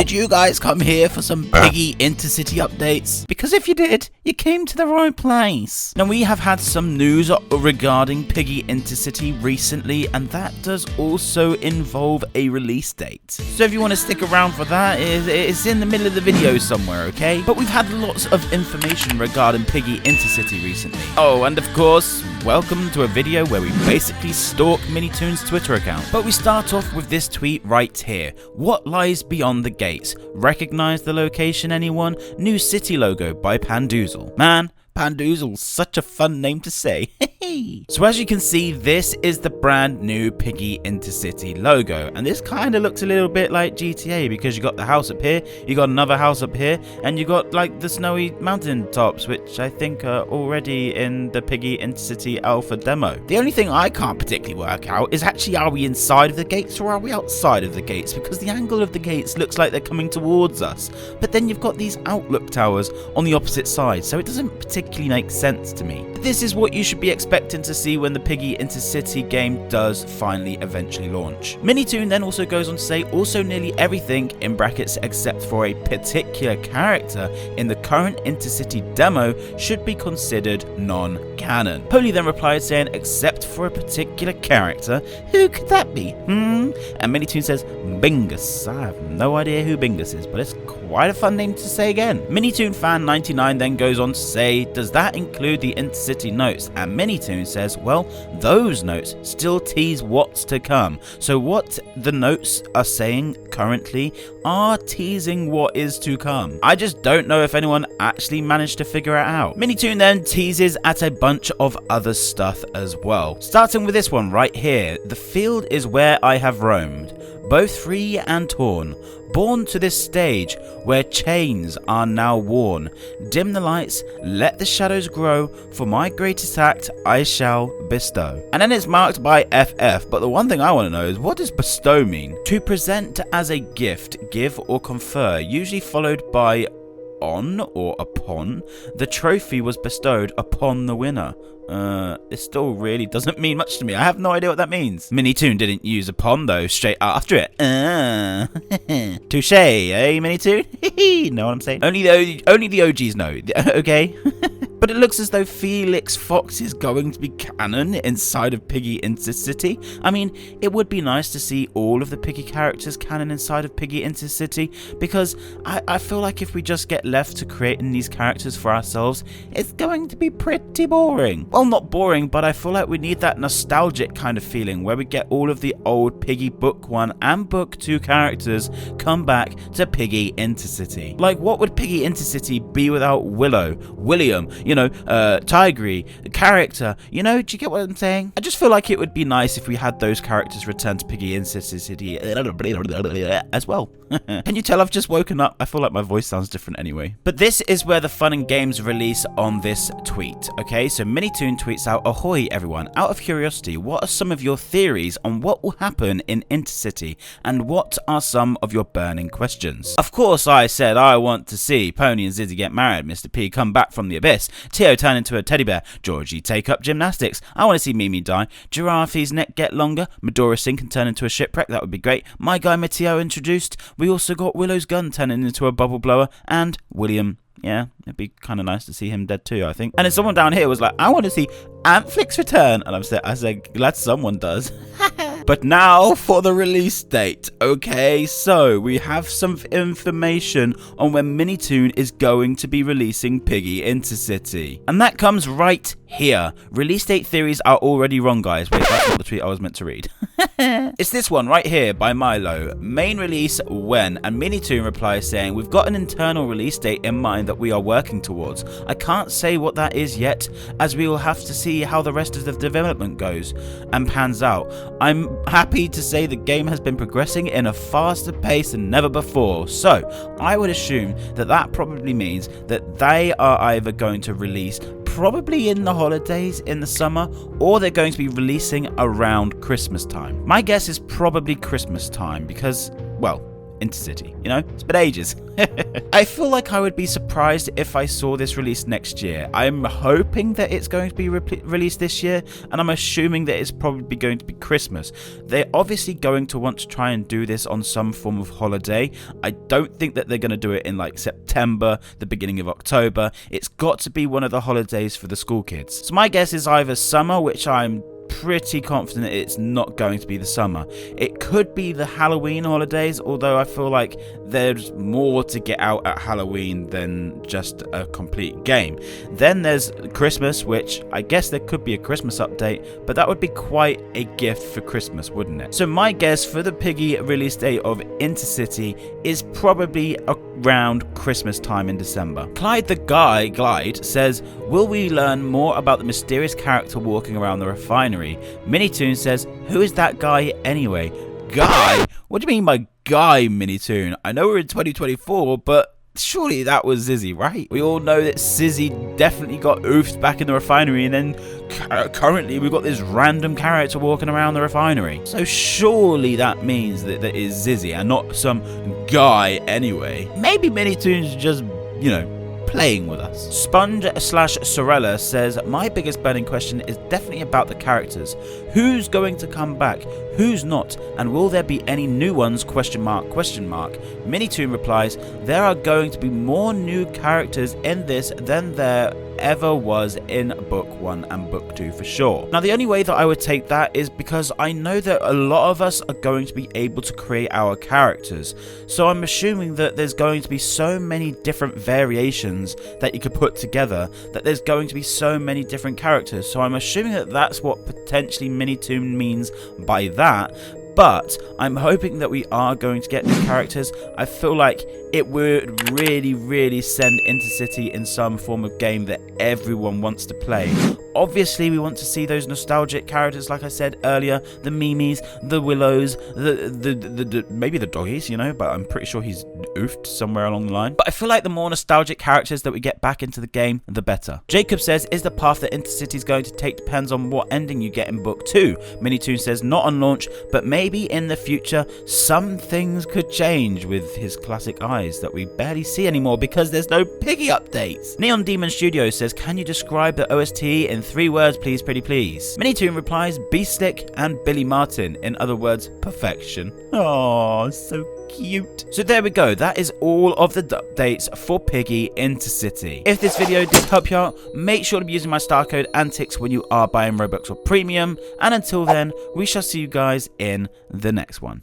Did you guys come here for some Piggy Intercity updates? Because if you did, you came to the right place. Now, we have had some news regarding Piggy Intercity recently, and that does also involve a release date. So if you want to stick around for that, it's in the middle of the video somewhere, okay? But we've had lots of information regarding Piggy Intercity recently. Oh, and of course, welcome to a video where we basically stalk Minitoon's Twitter account. But we start off with this tweet right here. What lies beyond the gates? Recognize the location, anyone? New city logo by Pandoozle. Man, Pandoozle's such a fun name to say. So as you can see, this is the brand new Piggy Intercity logo, and this kind of looks a little bit like GTA because you got the house up here, you got another house up here, and you got like the snowy mountain tops, which I think are already in the Piggy Intercity alpha demo. The only thing I can't particularly work out is actually, are we inside of the gates or are we outside of the gates? Because the angle of the gates looks like they're coming towards us, but then you've got these outlook towers on the opposite side, so it doesn't particularly make sense to me. But this is what you should be expecting to see when the Piggy Intercity game does finally eventually launch. Minitoon then also goes on to say also nearly everything in brackets except for a particular character in the current Intercity demo should be considered non-canon. Polly then replied saying except for a particular character, who could that be? And Minitoon says Bingus. I have no idea who Bingus is, but it's quite a fun name to say again. Minitoon fan 99 then goes on to say, does that include the Intercity notes? And Minitoon says, well, those notes still tease what's to come. So what the notes are saying currently are teasing what is to come. I just don't know if anyone actually managed to figure it out. Minitoon then teases at a bunch of other stuff as well. Starting with this one right here. The field is where I have roamed, both free and torn, born to this stage where chains are now worn. Dim the lights, let the shadows grow, for my greatest act I shall bestow. And then it's marked by FF, but the one thing I want to know is, what does bestow mean? To present as a gift, give or confer, usually followed by on or upon. The trophy was bestowed upon the winner. It still really doesn't mean much to me. I have no idea what that means. Minitoon didn't use upon though straight after it. Touche, eh, Minitoon? Know what I'm saying? Only the OGs know, okay? But it looks as though Felix Fox is going to be canon inside of Piggy Intercity. I mean, it would be nice to see all of the Piggy characters canon inside of Piggy Intercity, because I feel like if we just get left to creating these characters for ourselves, it's going to be pretty boring. Well, not boring, but I feel like we need that nostalgic kind of feeling where we get all of the old Piggy Book 1 and Book 2 characters come back to Piggy Intercity. Like, what would Piggy Intercity be without Willow, William, Tigray, character, do you get what I'm saying? I just feel like it would be nice if we had those characters return to Piggy Intercity as well. Can you tell I've just woken up? I feel like my voice sounds different anyway. But this is where the fun and games release on this tweet, okay? So Minitoon tweets out, ahoy everyone, out of curiosity, what are some of your theories on what will happen in Intercity, and what are some of your burning questions? Of course I said I want to see Pony and Zizzy get married, Mr. P come back from the abyss, Tio turn into a teddy bear, Georgie take up gymnastics, I want to see Mimi die, Giraffe's neck get longer, Medora sink and turn into a shipwreck, that would be great, my guy Mateo introduced, we also got Willow's gun turning into a bubble blower, and William. Yeah, it'd be kind of nice to see him dead too, I think. And then someone down here was like, I want to see Antixx return. And I said, glad someone does. But now for the release date. Okay, so we have some information on when Minitoon is going to be releasing Piggy Intercity. And that comes right here. Release date theories are already wrong, guys. Wait, that's not the tweet I was meant to read. It's this one right here by Milo. Main release when? And Minitoon replies saying, we've got an internal release date in mind that we are working towards. I can't say what that is yet, as we will have to see how the rest of the development goes and pans out. I'm happy to say the game has been progressing in a faster pace than never before. So I would assume that that probably means that they are either going to release probably in the holidays in the summer, or they're going to be releasing around Christmas time. My guess is probably Christmas time because, well, Intercity, you know? It's been ages. I feel like I would be surprised if I saw this released next year. I'm hoping that it's going to be released this year, and I'm assuming that it's probably going to be Christmas. They're obviously going to want to try and do this on some form of holiday. I don't think that they're going to do it in like September, the beginning of October. It's got to be one of the holidays for the school kids. So my guess is either summer, which I'm pretty confident it's not going to be the summer. It could be the Halloween holidays, although I feel like there's more to get out at Halloween than just a complete game. Then there's Christmas, which I guess there could be a Christmas update, but that would be quite a gift for Christmas, wouldn't it? So my guess for the Piggy release date of Intercity is probably around Christmas time in December. Glide says, will we learn more about the mysterious character walking around the refinery? Minitoon says, who is that guy anyway? Guy? What do you mean by guy, Minitoon? I know we're in 2024, but surely that was Zizzy, right? We all know that Zizzy definitely got oofed back in the refinery, and then currently we've got this random character walking around the refinery. So surely that means that that is Zizzy and not some guy anyway. Maybe Minitoon's just, you know, playing with us. Sponge/Sorella says, my biggest burning question is definitely about the characters. Who's going to come back? Who's not? And will there be any new ones? Question mark. Minitoon replies, there are going to be more new characters in this than there ever was in book 1 and book 2 for sure. Now the only way that I would take that is because I know that a lot of us are going to be able to create our characters, so I'm assuming that there's going to be so many different variations that you could put together, that there's going to be so many different characters. So I'm assuming that that's what potentially Minitoon means by that. But I'm hoping that we are going to get new characters. I feel like it would really send Intercity in some form of game that everyone wants to play. Obviously, we want to see those nostalgic characters, like I said earlier, the Mimis, the Willows, the maybe the doggies, you know, but I'm pretty sure he's oofed somewhere along the line. But I feel like the more nostalgic characters that we get back into the game, the better. Jacob says, is the path that Intercity is going to take depends on what ending you get in book 2. Minitoon says, not on launch, but maybe in the future, some things could change with his classic eyes that we barely see anymore because there's no Piggy updates. Neon Demon Studio says, can you describe the OST in 3 words, please, pretty please? Minitoon replies, Beaststick and Billy Martin. In other words, perfection. Oh, so cute. So there we go. That is all of the updates for Piggy Intercity. If this video did help you out, make sure to be using my star code Antixx when you are buying Robux or Premium. And until then, we shall see you guys in the next one.